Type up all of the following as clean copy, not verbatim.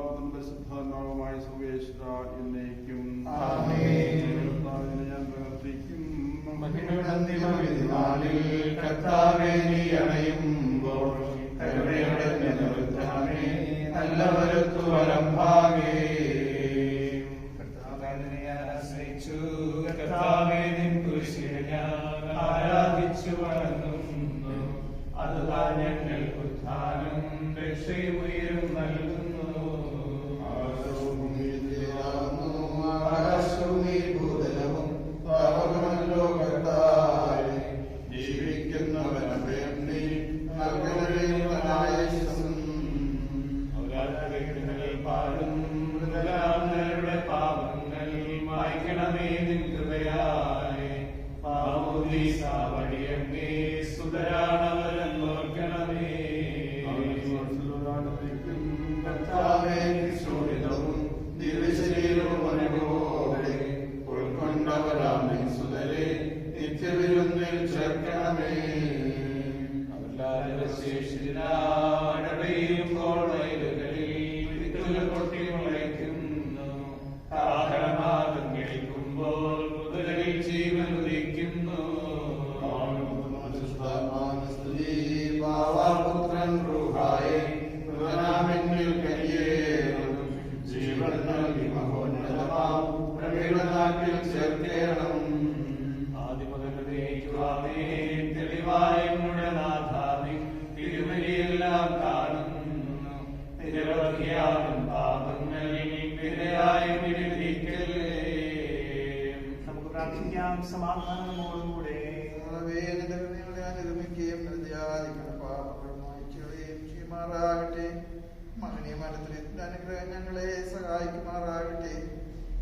പരിശുദ്ധാത്മാവുമായ സർവേശ്വര എന്നേക്കും ഞാൻ പ്രവർത്തിക്കും. കർത്താവേ നീ അണയുമ്പോൾ കരുണയുടെ നിലനിർത്തണമേ, നല്ലവരത്തു വലംഭാഗേ. കർത്താവേ ഞാൻ ആശ്രയിച്ചു, കർത്താവേ നിൻ കുരിശിനെ ഞാൻ ആരാധിച്ചു വണങ്ങുന്നു. അതുതാൻ ഞങ്ങൾക്ക് ഉദ്ധാനം രക്ഷയും ഉയരും നൽകുന്നു. ആകാശവും ഈ ഭൂതലവും പാപമല്ലോ കർത്താവേ, ജീവിക്കുന്നവനഭയം നീ പാടും. മൃതരാമരുടെ പാപങ്ങൾ മായ്ക്കണമേ നിൻ കൃപയാലെ. പാവോദീസാവടിയങ്ങേ സുതരാണവരെന്നോർക്കണമേ. കർത്താവേ ശോഭിതവും ദിവശരീരവും അനുഭവോടെ ഉൾക്കൊണ്ടവരാം നിൻ സുതരെ നിത്യവിരുന്നിൽ ചേർക്കണമേ. അവരുടെ ശേഷിയിലാടവയുമ്പോൾ വയലുകളിൽ വിത്തുകൾ പൊട്ടി മുളയ്ക്കുന്നു. കാഹളനാദം കേൾക്കുമ്പോൾ മുതലിൽ ജീവൻ ഉദിക്കുന്നു. പുത്രൻ റൂഹായെ മൃതനാമെന്നിൽ കരിയേറും ജീവൻ നൽകി മഹോന്നതമാം പ്രവീണനാട്ടിൽ ചേർക്കേണം. ആദിമുതലേ തെളിവായ എന്നുടെ നാഥാമി തിരുമലിയെല്ലാം കാണുന്നു. നിരവധിയാകും പാപങ്ങളിൽ വിരയായും വിധിക്കല്ലേ. നമുക്ക് പ്രാർത്ഥിക്കാം സമാധാനത്തോടുകൂടെ. നിർമ്മിക്കുകയും ചെയ്യുമാറാകട്ടെ. മകനെ മനത്തിലെ അനുഗ്രഹം ഞങ്ങളെ സഹായിക്കുമാറാകട്ടെ.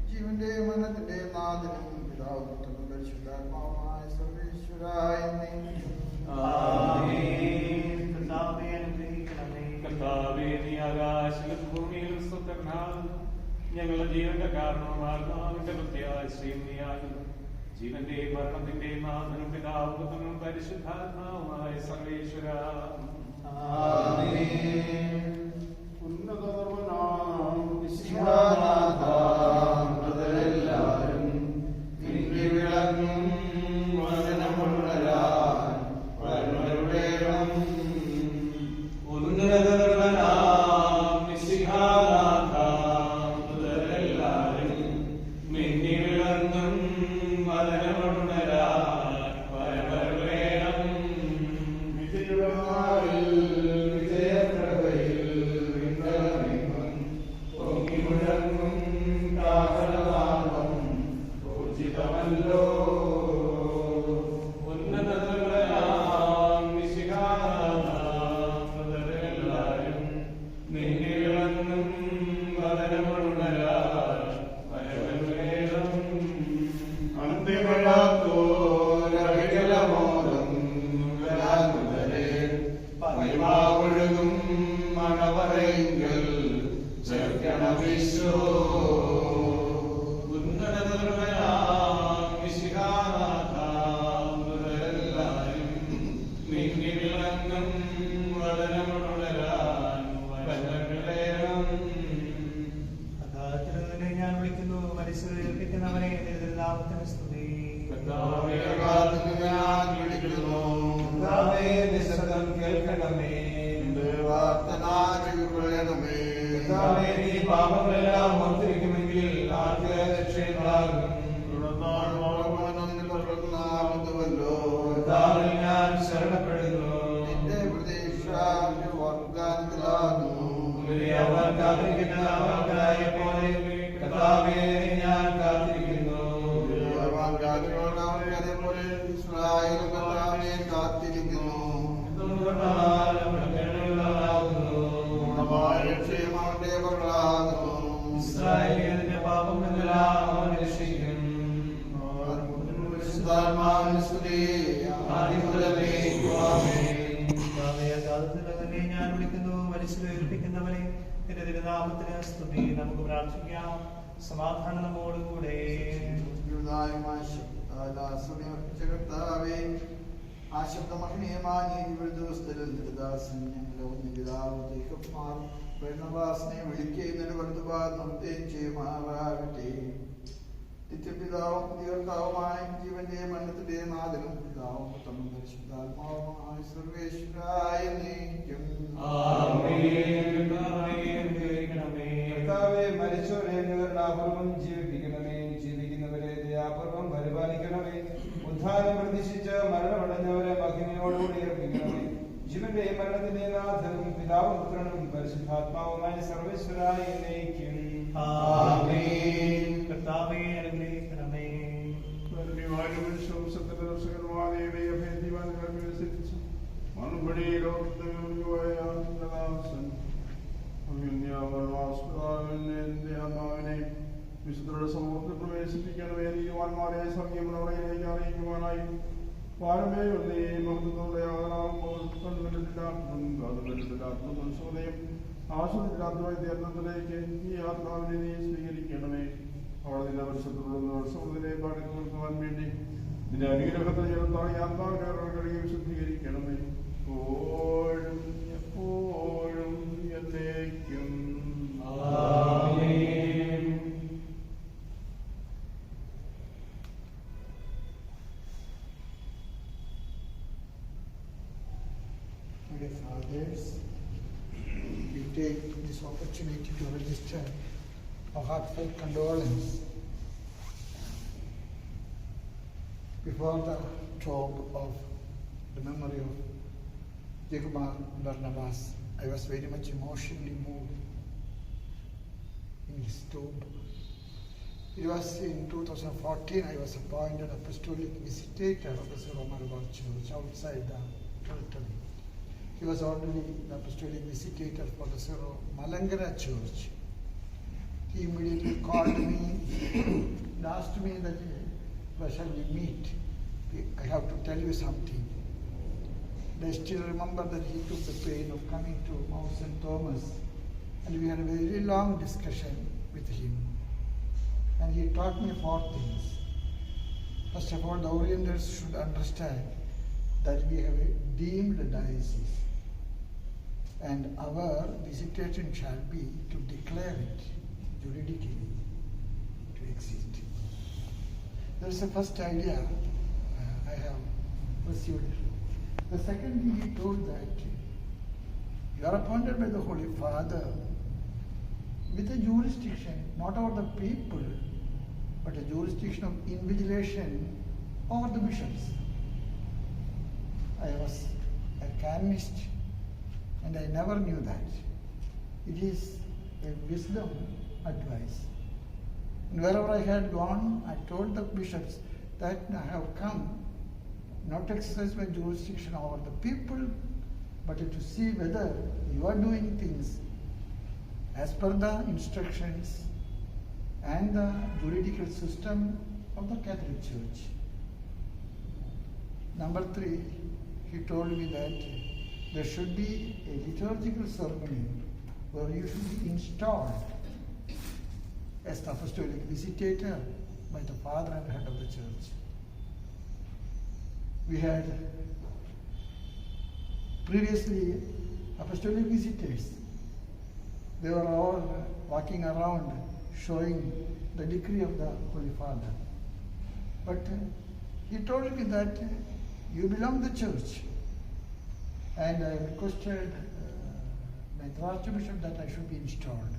ജീവന്റെ മരണത്തിന്റെ നാഥനും പിതാവും പരിശുദ്ധാത്മാവുമായ സർവേശ്വരായ കർത്താവേ നീ ആകാശത്തിലും ഭൂമിയിലും സ്വതന്ത്രനാകുന്നു. ഞങ്ങളുടെ ജീവന്റെ കാരണവും ആത്മാവിന്റെ പ്രത്യാശയും നീയാകുന്നു. ജീവന്റെ മരണത്തിന്റെ നാഥനും പിതാവും പരിശുദ്ധാത്മാവുമായ സർവേശ്വര. ഉന്നതരെല്ലാരും തിങ്ങി വിളങ്ങും വചനമുള്ളരാൻ വരുണരുടേണം. ഉന്നതരെല്ലാരും മിന്നി വിളങ്ങും വചനമുള്ളരാൻ വരുണരുടേണം. വിജയപ്രഭയിൽ പൊങ്ങി മുഴങ്ങും കാഹളനാദം ഊർജിതമല്ലോ. ഉന്നതരെല്ലാരും മിന്നി വിളങ്ങും വചനമുള്ളരാൻ വരുണരുടേണം. അന്തിമോദം പരിമാവൊഴുകും മണവറയെങ്കിൽ ചേർക്കണമീശോ. ഉന്നതരെല്ലാരും മിന്നി വിളങ്ങും വചനമുള്ളരാൻ വരുണരുടേണം. ഞാൻ വിളിക്കുന്നു, മരിച്ചവരെ ഏൽപ്പിക്കുന്നവനെ നാമത്തിന് സ്തുതി. ഞാൻ വിളിക്കുന്നു, നിശബ്ദം കേൾക്കണമേ. വാർത്തനാചരണമേ. നീ പാപങ്ങളെല്ലാം ഓർത്തിരിക്കുമെങ്കിൽ ആർക്ക് രക്ഷയുണ്ടാകും? ഞാൻ ശരണപ്പെടുന്നു. നിന്റെ പ്രതീക്ഷ അവർ കാത്തിരിക്കുന്ന പോലെ കർത്താവേ ഞാൻ കാത്തിരിക്കുന്നു. അതേപോലെ ഇസ്രായേലും കർത്താവിനെ കാത്തിരിക്കുന്നു. അവന്റെ മകളാകുന്നു. ഇസ്രായേലിന്റെ പാപങ്ങളെല്ലാം അവൻ രക്ഷിക്കും. ഞാൻ വിളിക്കുന്നു, മരിച്ചവരെ ഏൽപ്പിക്കുന്നവനെ നിന്റെ തിരുനാമത്തിന് സ്തുതി. നമുക്ക് പ്രാർത്ഥിക്കാം സമാധാനം നമ്മോടുകൂടെ. ആ ശബ്ദ മഹനീയമായ ദിവസത്തിൽ ദാസൻ ഞങ്ങളെ പിതാവ് Barnabasനെ വിളിക്കുന്നതിന് വർദ്ധമാനത്തെയും ചെയ്യുമാറാകട്ടെ. നിത്യപിതാവും ദൈവത്താവുമായ ജീവന്റെ മരണത്തിന്റെ നാഥനും പിതാവും പുത്രനും പരിശുദ്ധാത്മാവുമായ സർവേശ്വരായ നീക്കും. കർത്താവേ, മരിച്ചവരെ ദയാപൂർവം ജീവിപ്പിക്കണമേ, ജീവിക്കുന്നവരെ ദയാപൂർവം പരിപാലിക്കണമേ. ഉദ്ധാനം പ്രതീക്ഷിച്ച് മരണമടഞ്ഞവരെ മഹിമയോടുകൂടി ഉയർപ്പിക്കണമേ. ജീവന്റെ മരണത്തിന്റെ നാഥനും പിതാവും പുത്രനും പരിശുദ്ധാത്മാവുമായ സർവേശ്വരായ എന്നേക്കും. കർത്താവേ, അനുഗ്രഹിക്കണമേ. വിശുദ്ധരുടെ സമൂഹത്തിൽ പ്രവേശിപ്പിക്കണമേ. നീതിമാന്മാരെ സംയമനയിലേക്ക് അറിയിക്കുവാനായി പാരമേ ഒന്നേ മഹത്വത്തോടെ ആകുമ്പോൾ മനസ്സോദയം ആശ്വസിക്കാത്തവരെ തീർന്നതിലേക്ക് ഈ ആത്മാവിനെ നീ സ്വീകരിക്കണമേ. അവിടെ നിന്റെ പരിശുദ്ധമുള്ള സമുദ്രത്തെ പാടി കൊടുക്കുവാൻ വേണ്ടി നിന്റെ അനുഗ്രഹത്തിൽ ചേർന്നാൽ ഈ ആത്മാവിനെ കഴുകി വിശുദ്ധീകരിക്കണമേ. എപ്പോഴും എപ്പോഴും എന്നേക്കും. Dear fathers, we take this opportunity to register our heartfelt condolence before the tomb of the memory of Jacob Barnabas. I was very much emotionally moved in his tomb. It was in 2014 I was appointed apostolic visitator of the Syro-Malabar Church outside the territory. He was already the apostolic visitator for the Syro-Malangara Church. He immediately called me and asked me that, where shall we meet? I have to tell you something. And I still remember that he took the pain of coming to Mount St. Thomas, and we had a very long discussion with him. And he taught me 4 things. First of all, the Orientals should understand that we have a deemed diocese, and our visitation shall be to declare it juridically to exist. That is the first idea I have pursued. The second, he told that you are appointed by the Holy Father with a jurisdiction not over the people, but a jurisdiction of invigilation over the bishops. I was a canonist and I never knew that. It is a wisdom advice. And wherever I had gone, I told the bishops that I have come not to exercise my jurisdiction over the people, but to see whether you are doing things as per the instructions and the juridical system of the Catholic Church. Number 3, he told me that there should be a liturgical ceremony where you should be installed as the apostolic visitator by the father and head of the church. We had previously apostolic visitors. They were all walking around showing the decree of the Holy Father. But he told me that you belong to the church, and I requested my Archbishop that I should be installed.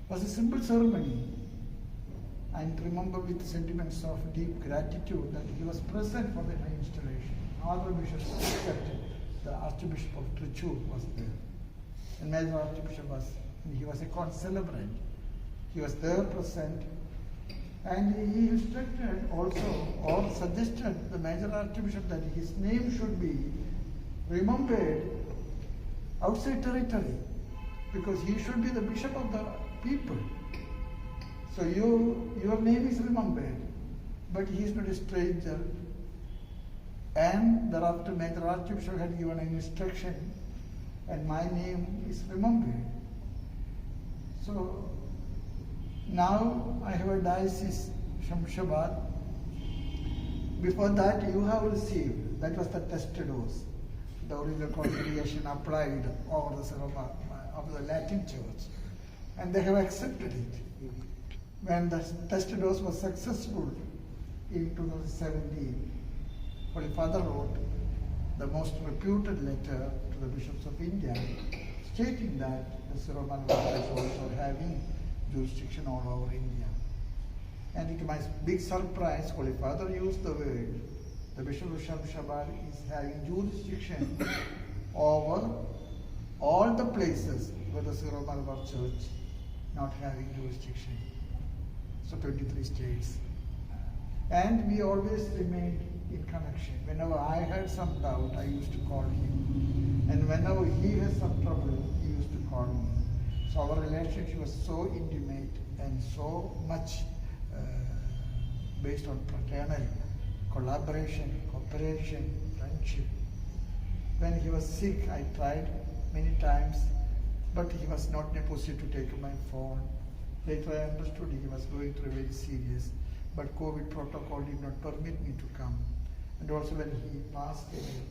It was a simple ceremony, and remember with sentiments of deep gratitude that he was present for my installation. Other bishops except the Archbishop of Trichur was there, and Major Archbishop was, and he was a concelebrant. He was there present, and he instructed also or suggested the Major Archbishop that his name should be remembered outside territory, because he should be the bishop of the people. So your name is remembered, but he is not a stranger. And thereafter Major Archbishop had given an instruction, and my name is remembered. So now I have a diocese, Shamshabad. Before that you have received, that was the test dose. The original congregation applied over the to the Latin Church, and they have accepted it. When the test dose was successful in 2017, Holy Father wrote the most reputed letter to the bishops of India, stating that the Syro-Malabar is also having jurisdiction all over India. And to my big surprise, Holy Father used the word, the Bishop of Shabad is having jurisdiction over all the places where the Syro-Malabar Church not having jurisdiction. So 23 states. And we always remained in connection. Whenever I had some doubt, I used to call him. And whenever he had some trouble, he used to call me. So our relationship was so intimate and so much based on fraternal collaboration, cooperation, friendship. When he was sick, I tried many times, but he was not in a position to take my phone. Later I understood he was going through very serious, but COVID protocol did not permit me to come. And also when he passed away,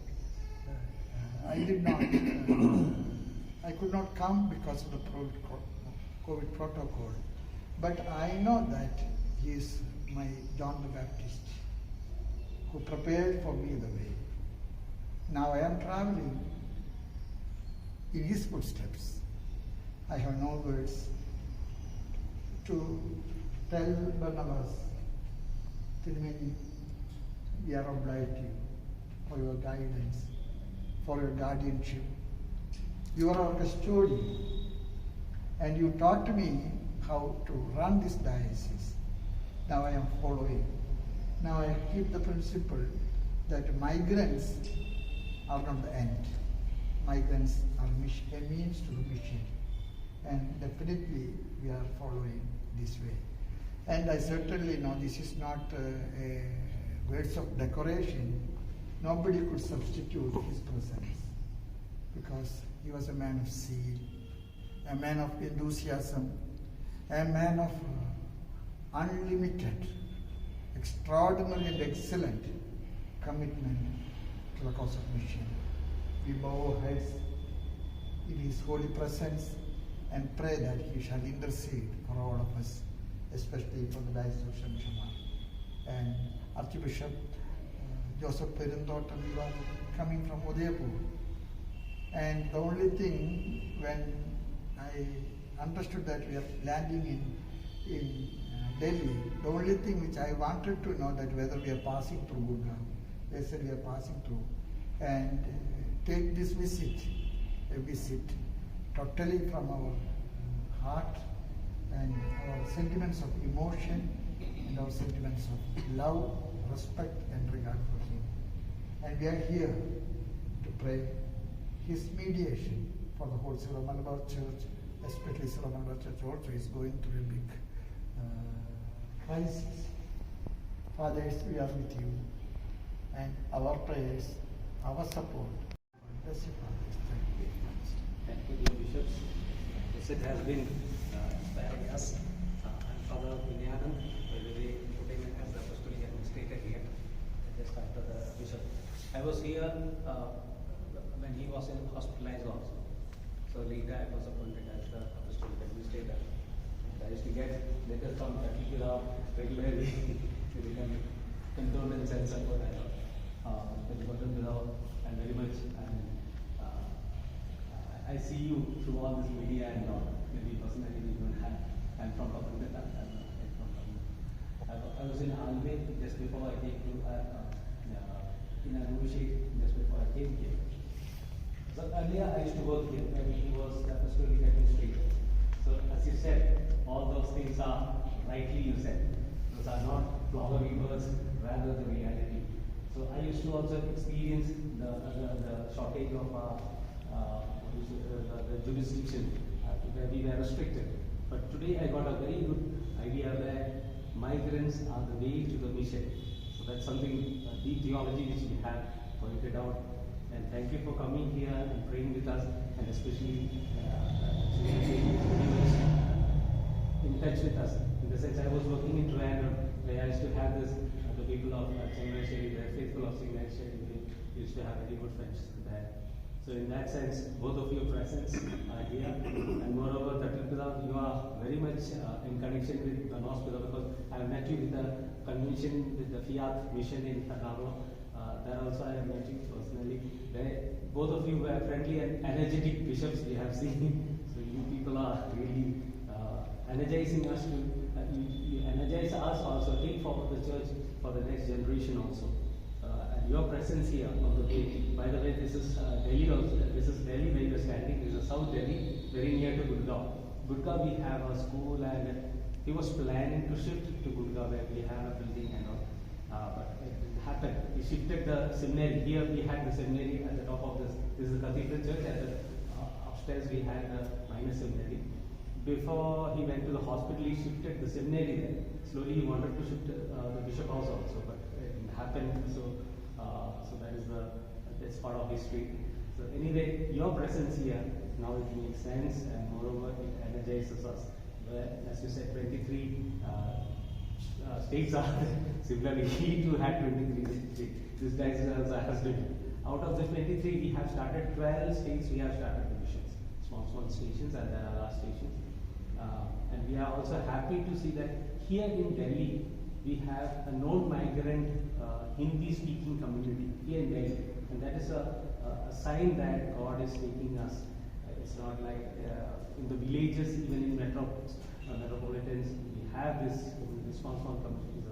I did not, I could not come because of the COVID protocol. But I know that he is my John the Baptist, who prepared for me the way. Now I am traveling in his footsteps. I have no words to tell Barnabas, Tirumeni, we are obliged to you for your guidance, for your guardianship. You are our custodian, and you taught me how to run this diocese. Now I am following. Now I keep the principle that migrants are not the end. Migrants are a means to the mission. And definitely we are following this way. And I certainly know this is not a words of decoration. Nobody could substitute his presence, because he was a man of zeal, a man of enthusiasm, a man of unlimited, extraordinary and excellent commitment to the cause of mission. We bow our heads in his holy presence and pray that he shall intercede for all of us, especially for the Diocese of Shamshama. And Archbishop Joseph Perumthottam was coming from Udaipur. And the only thing, when I understood that we are landing in Delhi, the only thing which I wanted to know that whether we are passing through Gurgaon. They said we are passing through. And take this visit, a visit totally from our heart and our sentiments of emotion and our sentiments of love, respect and regard for him. And we are here to pray his mediation for the whole Syro-Malabar Church, especially Syro-Malabar Church also is going through a big crisis. Fathers, we are with you, and our prayers, our support. Bless you, fathers. Thank you very much. Thank you, dear bishops. Yes, it has been inspiring us. I'm Father Vinyanand, by the way, today as the apostolic administrator here, just after the bishop. I was here when he was hospitalized also. So later I was appointed as the apostolic administrator. I used to get letters from Thattil regularly to become condolence and support. And very much. I see you through all this media and maybe personally we don't have. I'm from Perumthottam. I was in Alve just before I came to in Anushi just before I came here. So earlier I used to work here when he was the apostolic administrator. So as you said, all those things are rightly you said. Those are not flowery words, rather the reality. So I used to also experience the shortage of the jurisdiction where we were restricted. But today I got a very good idea that migrants are the way to the mission. So that's something, deep theology which we have pointed out. And thank you for coming here and praying with us, and especially in touch with us. In the sense, I was working in Trivandrum, where I used to have this, the people of Chennai, the faithful of Chennai, we used to have very good friends there. So in that sense, both of your presence are here, and moreover, Thattil, you are very much in connection with the hospital, because I have met you with the convention with the Fiat mission in Thattil. There also I have met you personally. Both of you were friendly and energetic bishops we have seen. So you people are really energizing us to, you energize us also, take forward the church for the next generation also. And your presence here on the way, by the way, this is Delhi also, this is Delhi where you are standing, this is South Delhi, very near to Gurgaon. Gurgaon we have a school, and he was planning to shift to Gurgaon where we have a building and all. But it happened. He shifted the seminary. Here we had the seminary at the top of this. This is the cathedral church, and upstairs we had the minor seminary. Before he went to the hospital, he shifted the seminary there. Slowly he wanted to shift the bishop house also, but it didn't happen. So that is that's part of history. So anyway, your presence here now it makes sense, and moreover it energizes us. As you said, 23 states are similarly. He too had 23 states. This diocese also has been. Out of the 23, we have started 12 states. We have started divisions, small stations, and there are large stations. And we are also happy to see that here in Delhi we have a non-migrant Hindi-speaking community here in Delhi, and that is a sign that God is taking us. It's not like in the villages, even in metropolitans, we have this small communities.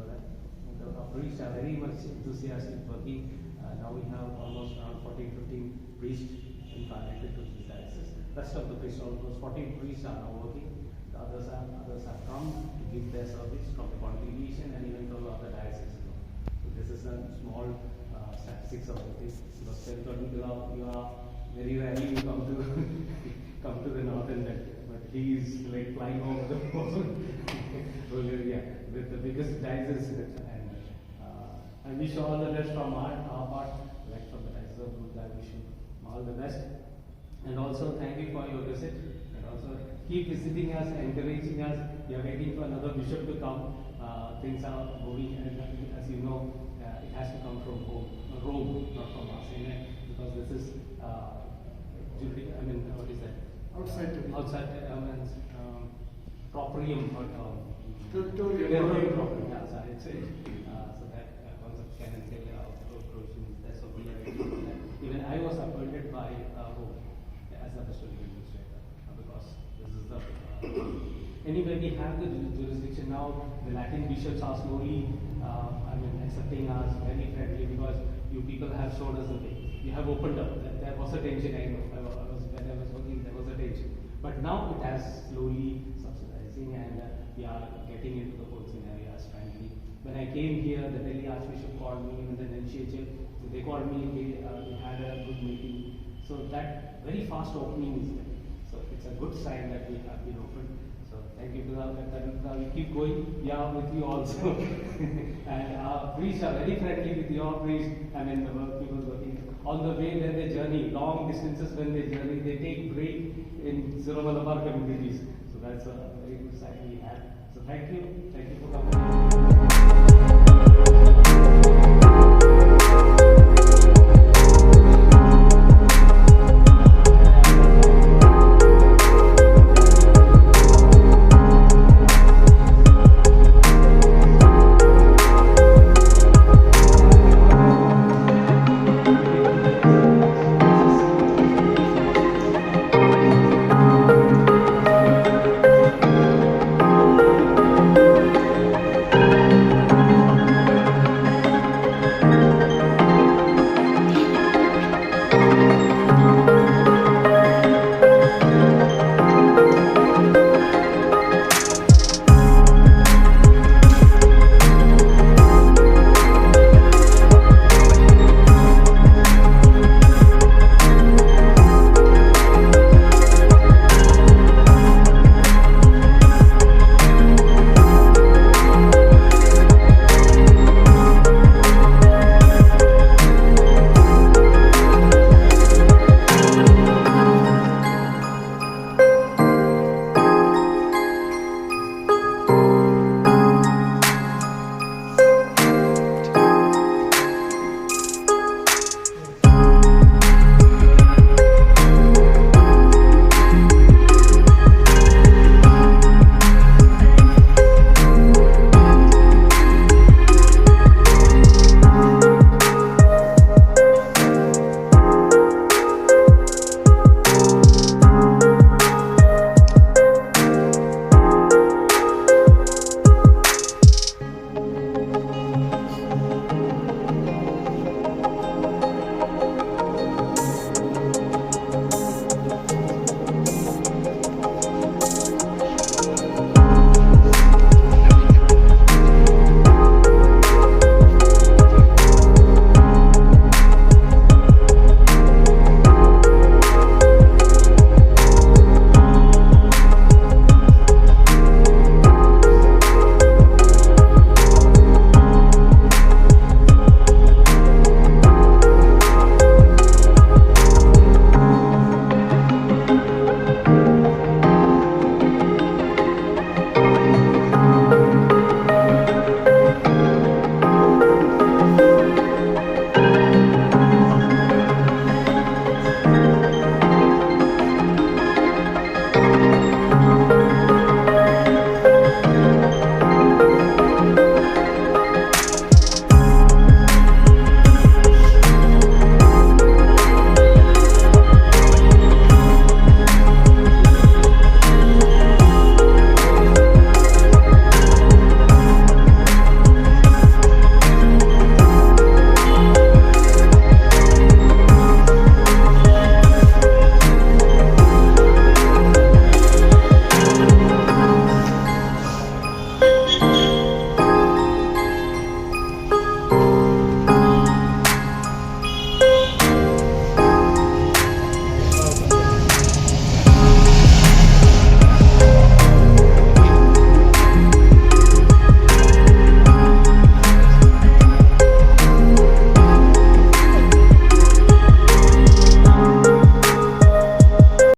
The priests are very much enthusiastic working. Now we have almost around 14-15 priests incarnated to this diocese. Rest of the priests, almost 14 priests are now working. The others have come to give their service from the congregation and even from other dioceses. So this is a small statistics of the thing. Because you are very rarely you come to the northern belt, but he is like flying over the whole area with the biggest diocese. And I wish all the best from our part, like from the diocese of Gurgaon. I wish you all the best. And also thank you for your visit. And also keep visiting us, encouraging us. We are waiting for another bishop to come. Things are moving, and as you know, it has to come from Rome, not from us. Because this is, what is that? Outside, proprium, territorial property. Yeah, so it's so that concept can entail approaching. That's what we are waiting for that. Even I was appointed by Rome as the apostolic administrator, because this is the anyway we have the jurisdiction now. The Latin bishops are slowly accepting us very friendly, because you people have showed us the way. You have opened up. There was a tension. I know. When I was working, there was a tension. But now it has slowly subsidizing, and we are getting into the whole scenario as frankly. When I came here, the Delhi Archbishop called me, and then NCHL, so they called me. We had a good meeting. So that very fast opening is there. So it's a good sign that we have been opened. So thank you, Bilal. We keep going. We are with you also. And our priests are very friendly with your priests. The work people working. On the way when they journey, long distances when they journey, they take break in Syro-Malabar communities. So that's a very good sign we have. So thank you.